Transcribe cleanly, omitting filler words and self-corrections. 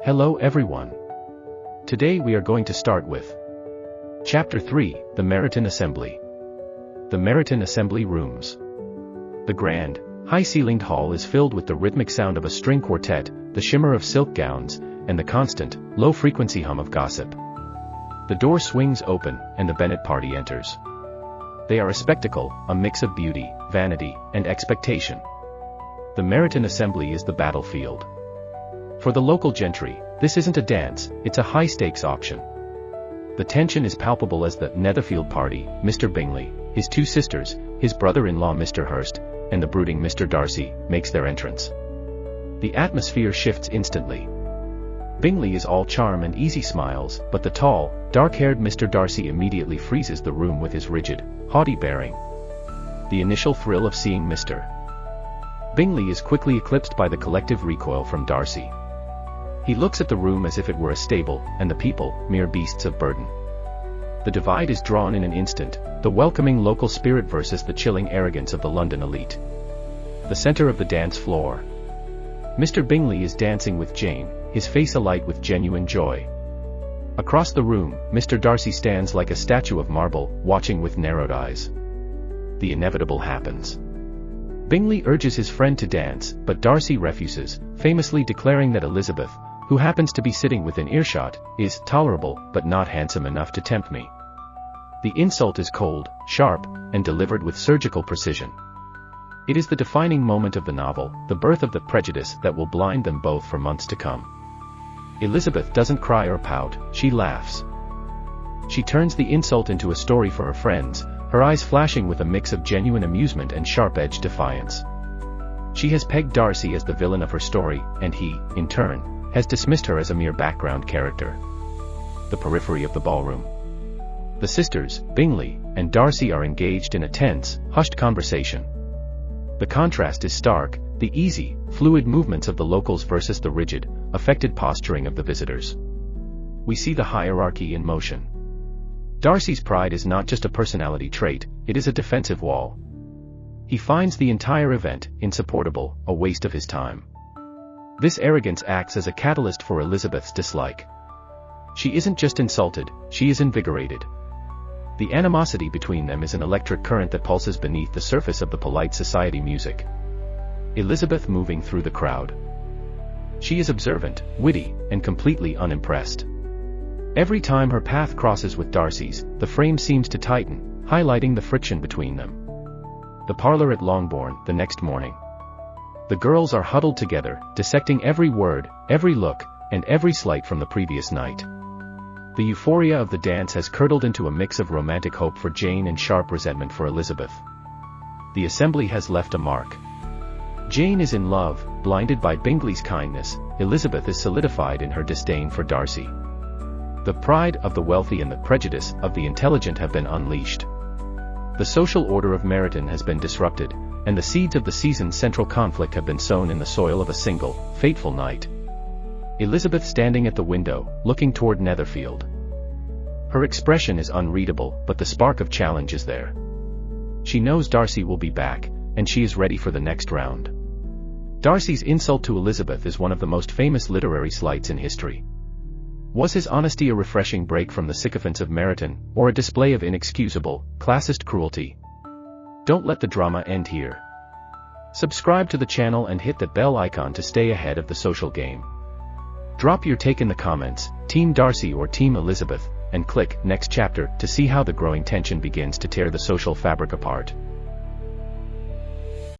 Hello everyone. Today we are going to start with Chapter 3, The Meryton Assembly. The Meryton Assembly Rooms. The grand, high-ceilinged hall is filled with the rhythmic sound of a string quartet, the shimmer of silk gowns, and the constant, low-frequency hum of gossip. The door swings open, and the Bennet party enters. They are a spectacle, a mix of beauty, vanity, and expectation. The Meryton Assembly is the battlefield. For the local gentry, this isn't a dance, it's a high-stakes auction. The tension is palpable as the Netherfield party, Mr. Bingley, his two sisters, his brother-in-law Mr. Hurst, and the brooding Mr. Darcy, makes their entrance. The atmosphere shifts instantly. Bingley is all charm and easy smiles, but the tall, dark-haired Mr. Darcy immediately freezes the room with his rigid, haughty bearing. The initial thrill of seeing Mr. Bingley is quickly eclipsed by the collective recoil from Darcy. He looks at the room as if it were a stable, and the people, mere beasts of burden. The divide is drawn in an instant, the welcoming local spirit versus the chilling arrogance of the London elite. The center of the dance floor. Mr. Bingley is dancing with Jane, his face alight with genuine joy. Across the room, Mr. Darcy stands like a statue of marble, watching with narrowed eyes. The inevitable happens. Bingley urges his friend to dance, but Darcy refuses, famously declaring that Elizabeth, who happens to be sitting within earshot, is tolerable, but not handsome enough to tempt me. The insult is cold, sharp, and delivered with surgical precision. It is the defining moment of the novel, the birth of the prejudice that will blind them both for months to come. Elizabeth doesn't cry or pout, she laughs. She turns the insult into a story for her friends, her eyes flashing with a mix of genuine amusement and sharp-edged defiance. She has pegged Darcy as the villain of her story, and he, in turn, has dismissed her as a mere background character. The periphery of the ballroom. The sisters, Bingley and Darcy, are engaged in a tense, hushed conversation. The contrast is stark, the easy, fluid movements of the locals versus the rigid, affected posturing of the visitors. We see the hierarchy in motion. Darcy's pride is not just a personality trait, it is a defensive wall. He finds the entire event insupportable, a waste of his time. This arrogance acts as a catalyst for Elizabeth's dislike. She isn't just insulted, she is invigorated. The animosity between them is an electric current that pulses beneath the surface of the polite society music. Elizabeth moving through the crowd. She is observant, witty, and completely unimpressed. Every time her path crosses with Darcy's, the frame seems to tighten, highlighting the friction between them. The parlor at Longbourn, the next morning. The girls are huddled together, dissecting every word, every look, and every slight from the previous night. The euphoria of the dance has curdled into a mix of romantic hope for Jane and sharp resentment for Elizabeth. The assembly has left a mark. Jane is in love, blinded by Bingley's kindness. Elizabeth is solidified in her disdain for Darcy. The pride of the wealthy and the prejudice of the intelligent have been unleashed. The social order of Meryton has been disrupted, and the seeds of the season's central conflict have been sown in the soil of a single, fateful night. Elizabeth standing at the window, looking toward Netherfield. Her expression is unreadable, but the spark of challenge is there. She knows Darcy will be back, and she is ready for the next round. Darcy's insult to Elizabeth is one of the most famous literary slights in history. Was his honesty a refreshing break from the sycophants of Meryton, or a display of inexcusable, classist cruelty? Don't let the drama end here. Subscribe to the channel and hit that bell icon to stay ahead of the social game. Drop your take in the comments, Team Darcy or Team Elizabeth, and click Next Chapter to see how the growing tension begins to tear the social fabric apart.